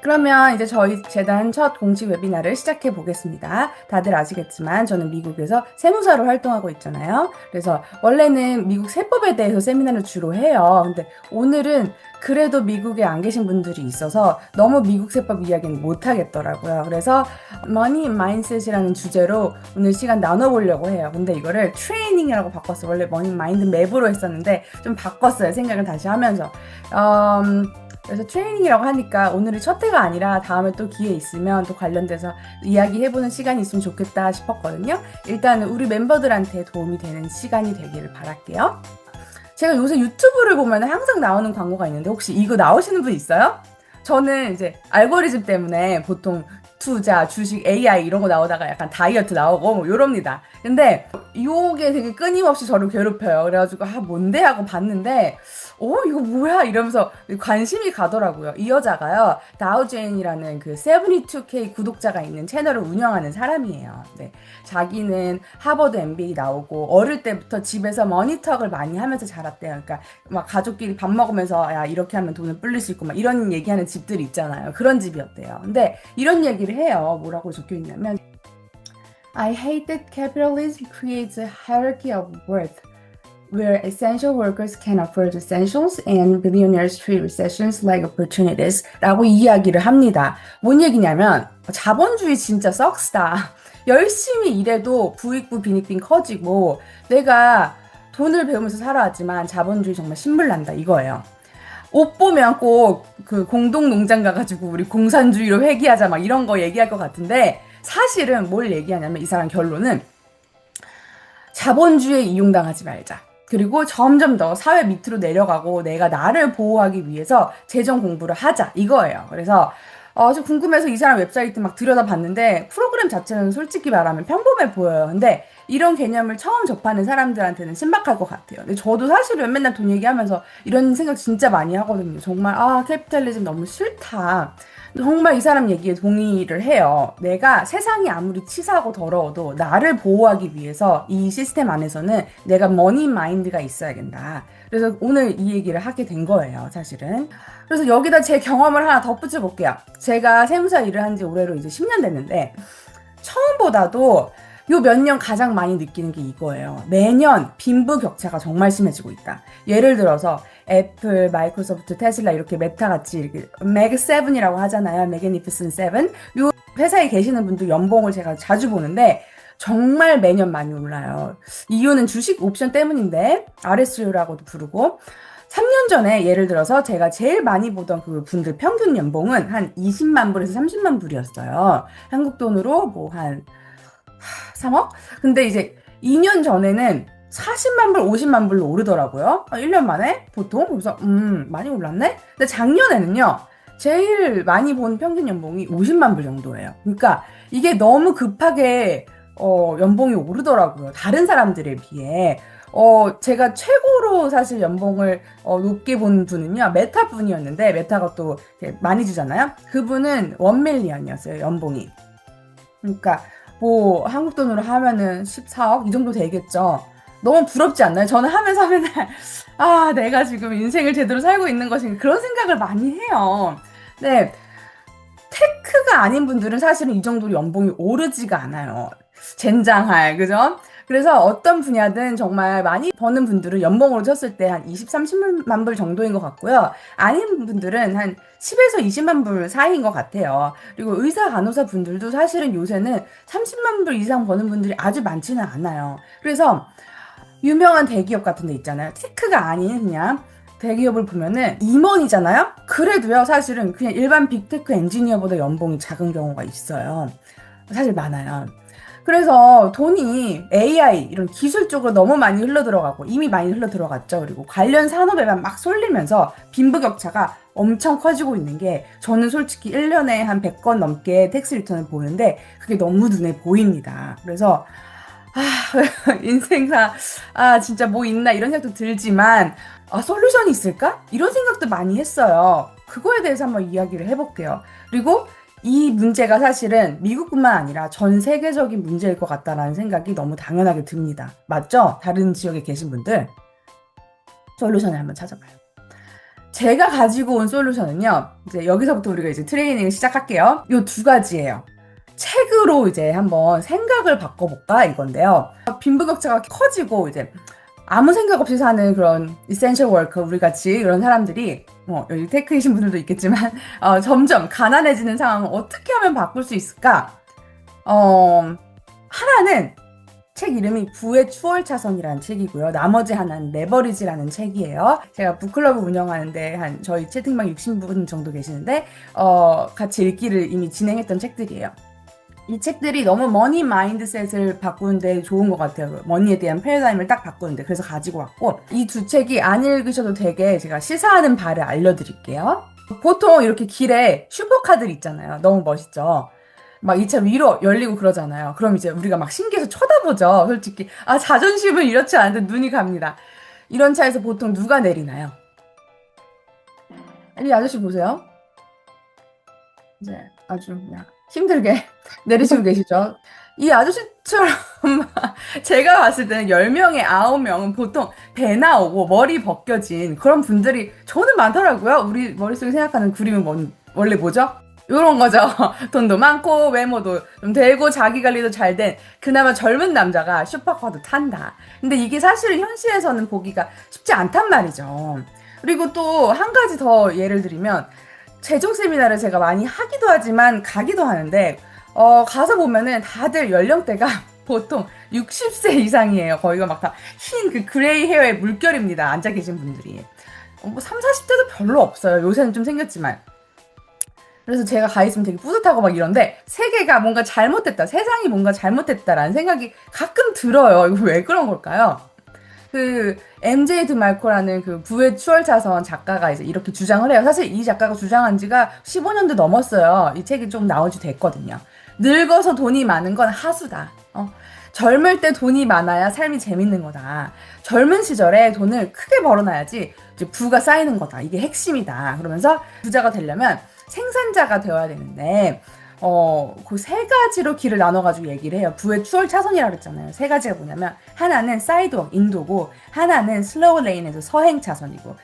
그러면 이제 저희 재단 첫 공식 웨비나를 시작해 보겠습니다. 다들 아시겠지만 저는 미국에서 세무사로 활동하고 있잖아요. 그래서 원래는 미국 세법에 대해서 세미나를 주로 해요. 근데 오늘은 그래도 미국에 안 계신 분들이 있어서 너무 미국 세법 이야기는 못 하겠더라고요. 그래서 Money Mindset이라는 주제로 오늘 시간 나눠보려고 해요. 근데 이거를 트레이닝이라고 바꿨어요. 원래 Money Mind 맵으로 했었는데 좀 바꿨어요. 생각을 다시 하면서. 그래서 트레이닝이라고 하니까 오늘이 첫 회가 아니라 다음에 또 기회 있으면 또 관련돼서 이야기해보는 시간이 있으면 좋겠다 싶었거든요. 일단 우리 멤버들한테 도움이 되는 시간이 되기를 바랄게요. 제가 요새 유튜브를 보면 항상 나오는 광고가 있는데 혹시 이거 나오시는 분 있어요? 저는 이제 알고리즘 때문에 보통 투자, 주식, AI 이런 거 나오다가 약간 다이어트 나오고 뭐 요럽니다. 근데 요게 되게 끊임없이 저를 괴롭혀요. 그래가지고 뭔데 하고 봤는데 이거 뭐야 이러면서 관심이 가더라고요. 이 여자가요, 다우제인이라는 그 72K 구독자가 있는 채널을 운영하는 사람이에요. 네. 자기는 하버드 MBA 나오고 어릴 때부터 집에서 머니턱을 많이 하면서 자랐대요. 그러니까 막 가족끼리 밥 먹으면서 야 이렇게 하면 돈을 불릴 수 있고 막 이런 얘기하는 집들이 있잖아요. 그런 집이었대요. 근데 이런 얘기를 해요. 뭐라고 적혀 있냐면 I hate that capitalism creates a hierarchy of worth where essential workers can afford essentials and billionaires treat recessions like opportunities 라고 이야기를 합니다. 뭔 얘기냐면 자본주의 진짜 썩스다. 열심히 일해도 부익부 빈익빈 커지고 내가 돈을 배우면서 살아왔지만 자본주의 정말 신물난다 이거예요. 옷 보면 꼭 그 공동농장 가가지고 우리 공산주의로 회귀하자 막 이런 거 얘기할 것 같은데 사실은 뭘 얘기하냐면 이 사람 결론은 자본주의에 이용당하지 말자. 그리고 점점 더 사회 밑으로 내려가고 내가 나를 보호하기 위해서 재정 공부를 하자. 이거예요. 그래서 좀 궁금해서 이 사람 웹사이트 막 들여다봤는데 프로그램 자체는 솔직히 말하면 평범해 보여요. 근데 이런 개념을 처음 접하는 사람들한테는 신박할 것 같아요. 근데 저도 사실은 맨날 돈 얘기하면서 이런 생각 진짜 많이 하거든요. 정말 캐피탈리즘 너무 싫다. 정말 이 사람 얘기에 동의를 해요. 내가 세상이 아무리 치사하고 더러워도 나를 보호하기 위해서 이 시스템 안에서는 내가 머니 마인드가 있어야 된다. 그래서 오늘 이 얘기를 하게 된 거예요, 사실은. 그래서 여기다 제 경험을 하나 덧붙여 볼게요. 제가 세무사 일을 한 지 올해로 이제 10년 됐는데 처음보다도 요 몇 년 가장 많이 느끼는 게 이거예요. 매년 빈부격차가 정말 심해지고 있다. 예를 들어서 애플, 마이크로소프트, 테슬라 이렇게 메타같이 이렇게 맥7이라고 하잖아요. 매그니피슨 7. 요 회사에 계시는 분들 연봉을 제가 자주 보는데 정말 매년 많이 올라요. 이유는 주식 옵션 때문인데 RSU라고도 부르고 3년 전에 예를 들어서 제가 제일 많이 보던 그 분들 평균 연봉은 한 20만 불에서 30만 불이었어요. 한국 돈으로 뭐 한 3억? 근데 이제 2년 전에는 40만 불, 50만 불로 오르더라고요. 1년 만에 보통. 그래서 많이 올랐네? 근데 작년에는요. 제일 많이 본 평균 연봉이 50만 불 정도예요. 그러니까 이게 너무 급하게 연봉이 오르더라고요. 다른 사람들에 비해. 제가 최고로 사실 연봉을 높게 본 분은요, 메타 분이었는데, 메타가 또 많이 주잖아요? 그분은 1밀리언이었어요, 연봉이. 그러니까, 뭐, 한국 돈으로 하면은 14억? 이 정도 되겠죠? 너무 부럽지 않나요? 저는 하면서 맨날, 내가 지금 인생을 제대로 살고 있는 것인가, 그런 생각을 많이 해요. 네. 테크가 아닌 분들은 사실은 이 정도로 연봉이 오르지가 않아요. 젠장할, 그죠? 그래서 어떤 분야든 정말 많이 버는 분들은 연봉으로 쳤을 때 한 20, 30만 불 정도인 것 같고요. 아닌 분들은 한 10에서 20만 불 사이인 것 같아요. 그리고 의사, 간호사 분들도 사실은 요새는 30만 불 이상 버는 분들이 아주 많지는 않아요. 그래서 유명한 대기업 같은 데 있잖아요. 테크가 아닌 그냥 대기업을 보면은 임원이잖아요? 그래도요, 사실은 그냥 일반 빅테크 엔지니어보다 연봉이 작은 경우가 있어요. 사실 많아요. 그래서 돈이 AI 이런 기술 쪽으로 너무 많이 흘러들어가고 이미 많이 흘러들어갔죠. 그리고 관련 산업에만 막 쏠리면서 빈부격차가 엄청 커지고 있는 게 저는 솔직히 1년에 한 100건 넘게 텍스 리턴을 보는데 그게 너무 눈에 보입니다. 그래서 인생사 진짜 뭐 있나 이런 생각도 들지만 솔루션이 있을까? 이런 생각도 많이 했어요. 그거에 대해서 한번 이야기를 해볼게요. 그리고 이 문제가 사실은 미국뿐만 아니라 전 세계적인 문제일 것 같다라는 생각이 너무 당연하게 듭니다. 맞죠? 다른 지역에 계신 분들 솔루션을 한번 찾아봐요. 제가 가지고 온 솔루션은요, 이제 여기서부터 우리가 이제 트레이닝을 시작할게요. 요 두 가지예요. 책으로 이제 한번 생각을 바꿔볼까 이건데요. 빈부격차가 커지고 이제 아무 생각 없이 사는 그런 이센셜 워커 우리 같이 그런 사람들이 여기 테크이신 분들도 있겠지만 점점 가난해지는 상황을 어떻게 하면 바꿀 수 있을까? 하나는 책 이름이 부의 추월차선이라는 책이고요. 나머지 하나는 레버리지라는 책이에요. 제가 북클럽을 운영하는데 한 저희 채팅방 60분 정도 계시는데 같이 읽기를 이미 진행했던 책들이에요. 이 책들이 너무 머니 마인드셋을 바꾸는데 좋은 것 같아요. 머니에 대한 패러다임을 딱 바꾸는데. 그래서 가지고 왔고, 이 두 책이 안 읽으셔도 되게 제가 시사하는 바를 알려드릴게요. 보통 이렇게 길에 슈퍼카들 있잖아요. 너무 멋있죠? 막 이 차 위로 열리고 그러잖아요. 그럼 이제 우리가 막 신기해서 쳐다보죠. 솔직히. 아, 자존심은 이렇지 않은데 눈이 갑니다. 이런 차에서 보통 누가 내리나요? 이 아저씨 보세요. 이제 아주 그냥 힘들게 내리시고 계시죠. 이 아저씨처럼 제가 봤을 때는 10명에 9명은 보통 배 나오고 머리 벗겨진 그런 분들이 저는 많더라고요. 우리 머릿속에 생각하는 그림은 원래 뭐죠? 요런 거죠. 돈도 많고 외모도 좀 되고 자기 관리도 잘 된 그나마 젊은 남자가 슈퍼카도 탄다. 근데 이게 사실은 현실에서는 보기가 쉽지 않단 말이죠. 그리고 또 한 가지 더 예를 들면 재정 세미나를 제가 많이 하기도 하지만 가기도 하는데 가서 보면은 다들 연령대가 보통 60세 이상이에요. 거기가 막 다 흰 그 그레이 헤어의 물결입니다. 앉아 계신 분들이. 뭐 3, 40대도 별로 없어요. 요새는 좀 생겼지만. 그래서 제가 가 있으면 되게 뿌듯하고 막 이런데 세계가 뭔가 잘못됐다. 세상이 뭔가 잘못됐다라는 생각이 가끔 들어요. 이거 왜 그런 걸까요? 그 MJ 드말코라는 그 부의 추월차선 작가가 이제 이렇게 주장을 해요. 사실 이 작가가 주장한 지가 15년도 넘었어요. 이 책이 좀 나온 지 됐거든요. 늙어서 돈이 많은 건 하수다. 젊을 때 돈이 많아야 삶이 재밌는 거다. 젊은 시절에 돈을 크게 벌어놔야지 이제 부가 쌓이는 거다. 이게 핵심이다. 그러면서 부자가 되려면 생산자가 되어야 되는데 그 세 가지로 길을 나눠가지고 얘기를 해요. 부의 추월 차선이라고 그랬잖아요. 세 가지가 뭐냐면 하나는 사이드웍 인도고 하나는 슬로우 레인에서 서행 차선이고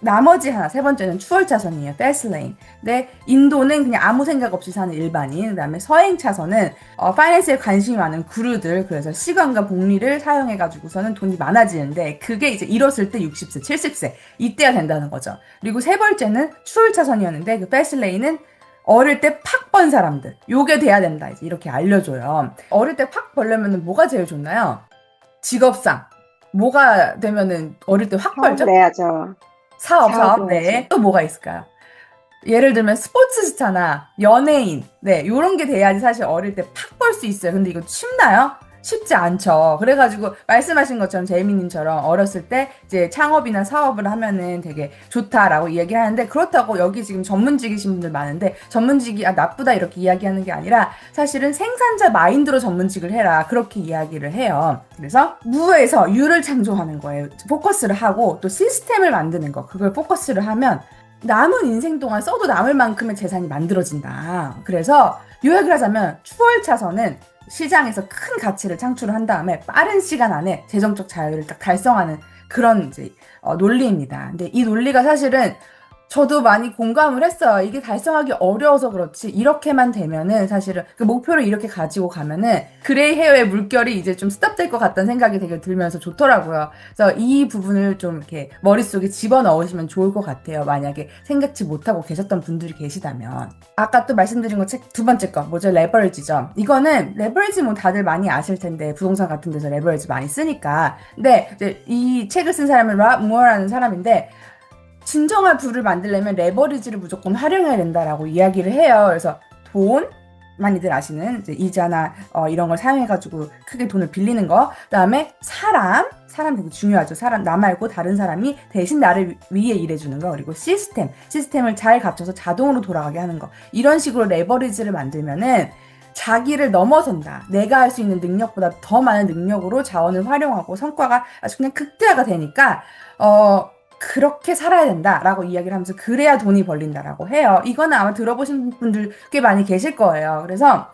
나머지 하나 세 번째는 추월 차선이에요. 패스트 레인. 근데 인도는 그냥 아무 생각 없이 사는 일반인. 그다음에 서행 차선은 파이낸스에 관심이 많은 구루들. 그래서 시간과 복리를 사용해 가지고서는 돈이 많아지는데 그게 이제 이뤘을 때 60세, 70세 이때가 된다는 거죠. 그리고 세 번째는 추월 차선이었는데 그 패스트 레인은 어릴 때 팍 번 사람들 요게 돼야 된다 이제 이렇게 알려줘요. 어릴 때 팍 벌려면 뭐가 제일 좋나요? 직업상 뭐가 되면은 어릴 때 확 벌죠? 내야죠. 사업 네. 해야지. 또 뭐가 있을까요? 예를 들면 스포츠 스타나 연예인 네 요런 게 돼야지 사실 어릴 때 팍 벌 수 있어요. 근데 이거 쉽나요? 쉽지 않죠. 그래가지고 말씀하신 것처럼 제이미님처럼 어렸을 때 이제 창업이나 사업을 하면은 되게 좋다라고 이야기를 하는데 그렇다고 여기 지금 전문직이신 분들 많은데 전문직이 나쁘다 이렇게 이야기하는 게 아니라 사실은 생산자 마인드로 전문직을 해라 그렇게 이야기를 해요. 그래서 무에서 유를 창조하는 거예요. 포커스를 하고 또 시스템을 만드는 거 그걸 포커스를 하면 남은 인생 동안 써도 남을 만큼의 재산이 만들어진다. 그래서 요약을 하자면 추월 차선은 시장에서 큰 가치를 창출한 다음에 빠른 시간 안에 재정적 자유를 딱 달성하는 그런 이제 논리입니다. 근데 이 논리가 사실은 저도 많이 공감을 했어요. 이게 달성하기 어려워서 그렇지 이렇게만 되면은 사실은 그 목표를 이렇게 가지고 가면은 그레이 헤어의 물결이 이제 좀 스탑될 것 같다는 생각이 되게 들면서 좋더라고요. 그래서 이 부분을 좀 이렇게 머릿속에 집어넣으시면 좋을 것 같아요. 만약에 생각지 못하고 계셨던 분들이 계시다면. 아까 또 말씀드린 거 책 두 번째 거 뭐죠? 레버리지죠. 이거는 레버리지 뭐 다들 많이 아실 텐데 부동산 같은 데서 레버리지 많이 쓰니까. 근데 이제 이 책을 쓴 사람은 랍 무어라는 사람인데 진정한 부를 만들려면 레버리지를 무조건 활용해야 된다라고 이야기를 해요. 그래서 돈, 많이들 아시는 이제 이자나 이런 걸 사용해가지고 크게 돈을 빌리는 거. 그다음에 사람 되게 중요하죠. 사람 나 말고 다른 사람이 대신 나를 위해 일해주는 거. 그리고 시스템을 잘 갖춰서 자동으로 돌아가게 하는 거. 이런 식으로 레버리지를 만들면은 자기를 넘어선다. 내가 할 수 있는 능력보다 더 많은 능력으로 자원을 활용하고 성과가 아주 그냥 극대화가 되니까 그렇게 살아야 된다라고 이야기를 하면서 그래야 돈이 벌린다라고 해요. 이거는 아마 들어보신 분들 꽤 많이 계실 거예요. 그래서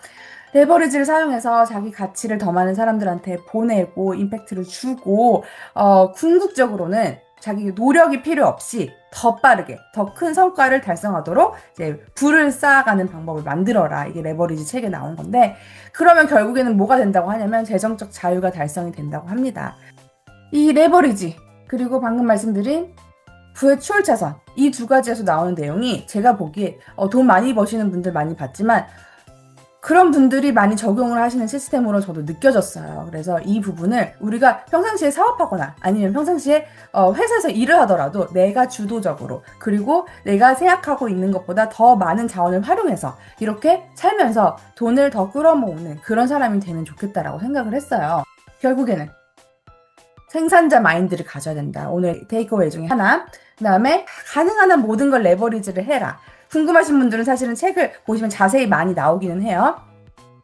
레버리지를 사용해서 자기 가치를 더 많은 사람들한테 보내고 임팩트를 주고 궁극적으로는 자기 노력이 필요 없이 더 빠르게, 더 큰 성과를 달성하도록 이제 불을 쌓아가는 방법을 만들어라. 이게 레버리지 책에 나온 건데, 그러면 결국에는 뭐가 된다고 하냐면 재정적 자유가 달성이 된다고 합니다. 이 레버리지, 그리고 방금 말씀드린 부의 추월차선, 이 두 가지에서 나오는 내용이 제가 보기에 돈 많이 버시는 분들 많이 봤지만 그런 분들이 많이 적용을 하시는 시스템으로 저도 느껴졌어요. 그래서 이 부분을 우리가 평상시에 사업하거나 아니면 평상시에 회사에서 일을 하더라도 내가 주도적으로, 그리고 내가 생각하고 있는 것보다 더 많은 자원을 활용해서 이렇게 살면서 돈을 더 끌어모으는 그런 사람이 되면 좋겠다라고 생각을 했어요. 결국에는 생산자 마인드를 가져야 된다. 오늘 테이크어웨이 중에 하나. 그 다음에 가능한 한 모든 걸 레버리지를 해라. 궁금하신 분들은 사실은 책을 보시면 자세히 많이 나오기는 해요.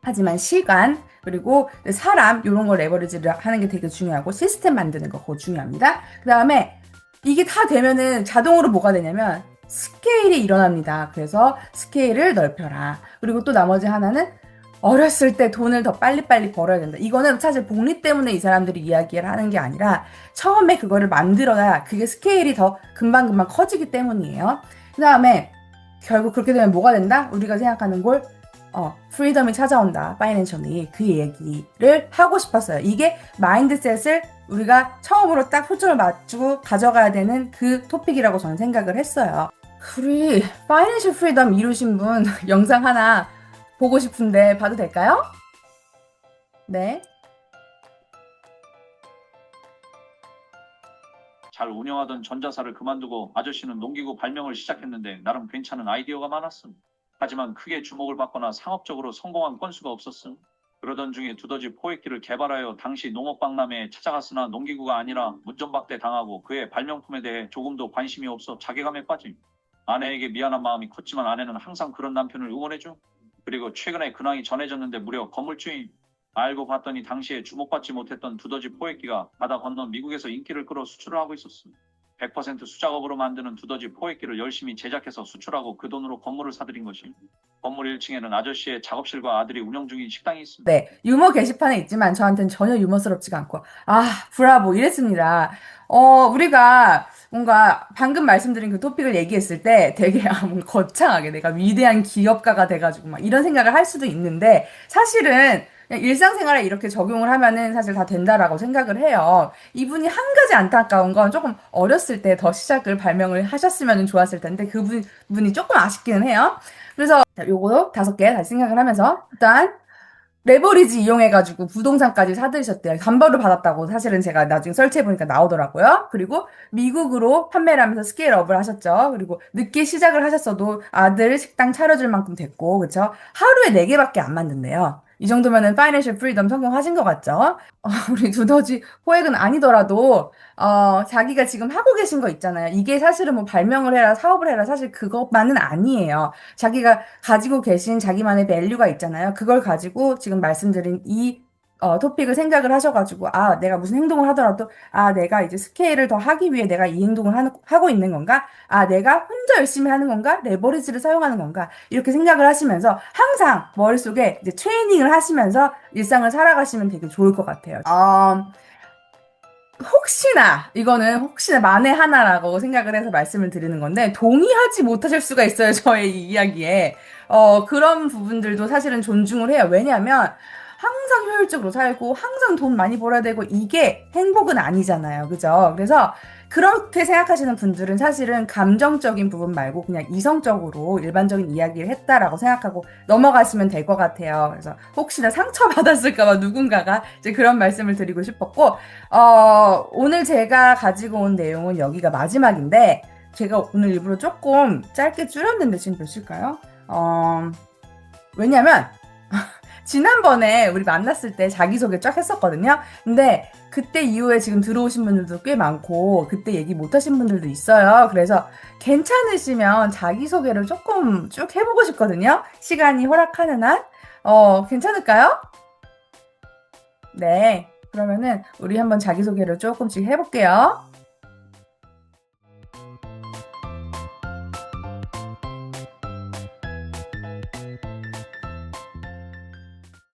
하지만 시간, 그리고 사람, 이런 걸 레버리지를 하는 게 되게 중요하고, 시스템 만드는 거 그거 중요합니다. 그 다음에 이게 다 되면은 자동으로 뭐가 되냐면 스케일이 일어납니다. 그래서 스케일을 넓혀라. 그리고 또 나머지 하나는 어렸을 때 돈을 더 빨리빨리 벌어야 된다. 이거는 사실 복리 때문에 이 사람들이 이야기를 하는 게 아니라 처음에 그거를 만들어야 그게 스케일이 더 금방금방 커지기 때문이에요. 그 다음에 결국 그렇게 되면 뭐가 된다? 우리가 생각하는 걸 프리덤이 찾아온다. 파이낸셜리. 그 얘기를 하고 싶었어요. 이게 마인드셋을 우리가 처음으로 딱 초점을 맞추고 가져가야 되는 그 토픽이라고 저는 생각을 했어요. 우리 파이낸셜 프리덤 이루신 분 영상 하나 보고 싶은데 봐도 될까요? 네. 잘 운영하던 전자사를 그만두고 아저씨는 농기구 발명을 시작했는데 나름 괜찮은 아이디어가 많았음. 하지만 크게 주목을 받거나 상업적으로 성공한 건수가 없었음. 그러던 중에 두더지 포획기를 개발하여 당시 농업박람회에 찾아갔으나 농기구가 아니라 문전박대 당하고 그의 발명품에 대해 조금도 관심이 없어 자괴감에 빠짐. 아내에게 미안한 마음이 컸지만 아내는 항상 그런 남편을 응원해줘. 그리고 최근에 근황이 전해졌는데 무려 건물주인. 알고 봤더니 당시에 주목받지 못했던 두더지 포획기가 바다 건너 미국에서 인기를 끌어 수출을 하고 있었음. 100% 수작업으로 만드는 두더지 포획기를 열심히 제작해서 수출하고 그 돈으로 건물을 사들인 것이. 건물 1층에는 아저씨의 작업실과 아들이 운영 중인 식당이 있습니다. 네, 유머 게시판에 있지만 저한테는 전혀 유머스럽지가 않고, 브라보, 이랬습니다. 우리가 뭔가 방금 말씀드린 그 토픽을 얘기했을 때 되게 뭔가 거창하게 내가 위대한 기업가가 돼가지고 막 이런 생각을 할 수도 있는데, 사실은 그냥 일상생활에 이렇게 적용을 하면은 사실 다 된다라고 생각을 해요. 이분이 한 가지 안타까운 건 조금 어렸을 때 더 시작을 발명을 하셨으면 좋았을 텐데, 그분이 조금 아쉽기는 해요. 그래서 요거 5개 다시 생각을 하면서, 일단 레버리지 이용해가지고 부동산까지 사들이셨대요. 담보를 받았다고 사실은 제가 나중에 설치해보니까 나오더라고요. 그리고 미국으로 판매를 하면서 스케일업을 하셨죠. 그리고 늦게 시작을 하셨어도 아들 식당 차려줄 만큼 됐고, 그쵸? 하루에 4개밖에 안 만든대요. 이 정도면은 파이낸셜 프리덤 성공하신 것 같죠? 우리 두더지 포획은 아니더라도 자기가 지금 하고 계신 거 있잖아요. 이게 사실은 뭐 발명을 해라, 사업을 해라, 사실 그것만은 아니에요. 자기가 가지고 계신 자기만의 밸류가 있잖아요. 그걸 가지고 지금 말씀드린 이 토픽을 생각을 하셔가지고, 내가 무슨 행동을 하더라도, 내가 이제 스케일을 더 하기 위해 내가 이 행동을 하고 있는 건가? 내가 혼자 열심히 하는 건가? 레버리지를 사용하는 건가? 이렇게 생각을 하시면서 항상 머릿속에 이제 트레이닝을 하시면서 일상을 살아가시면 되게 좋을 것 같아요. 이거는 혹시나 만에 하나라고 생각을 해서 말씀을 드리는 건데, 동의하지 못하실 수가 있어요, 저의 이 이야기에. 그런 부분들도 사실은 존중을 해요. 왜냐하면, 항상 효율적으로 살고, 항상 돈 많이 벌어야 되고, 이게 행복은 아니잖아요. 그죠? 그래서, 그렇게 생각하시는 분들은 사실은 감정적인 부분 말고 그냥 이성적으로 일반적인 이야기를 했다라고 생각하고 넘어가시면 될 것 같아요. 그래서 혹시나 상처받았을까봐 누군가가 이제 그런 말씀을 드리고 싶었고, 오늘 제가 가지고 온 내용은 여기가 마지막인데, 제가 오늘 일부러 조금 짧게 줄였는데 지금 몇 시일까요? 왜냐면, 지난번에 우리 만났을 때 자기소개 쫙 했었거든요. 근데 그때 이후에 지금 들어오신 분들도 꽤 많고 그때 얘기 못 하신 분들도 있어요. 그래서 괜찮으시면 자기소개를 조금 쭉 해보고 싶거든요. 시간이 허락하는 한. 괜찮을까요? 네. 그러면은 우리 한번 자기소개를 조금씩 해볼게요.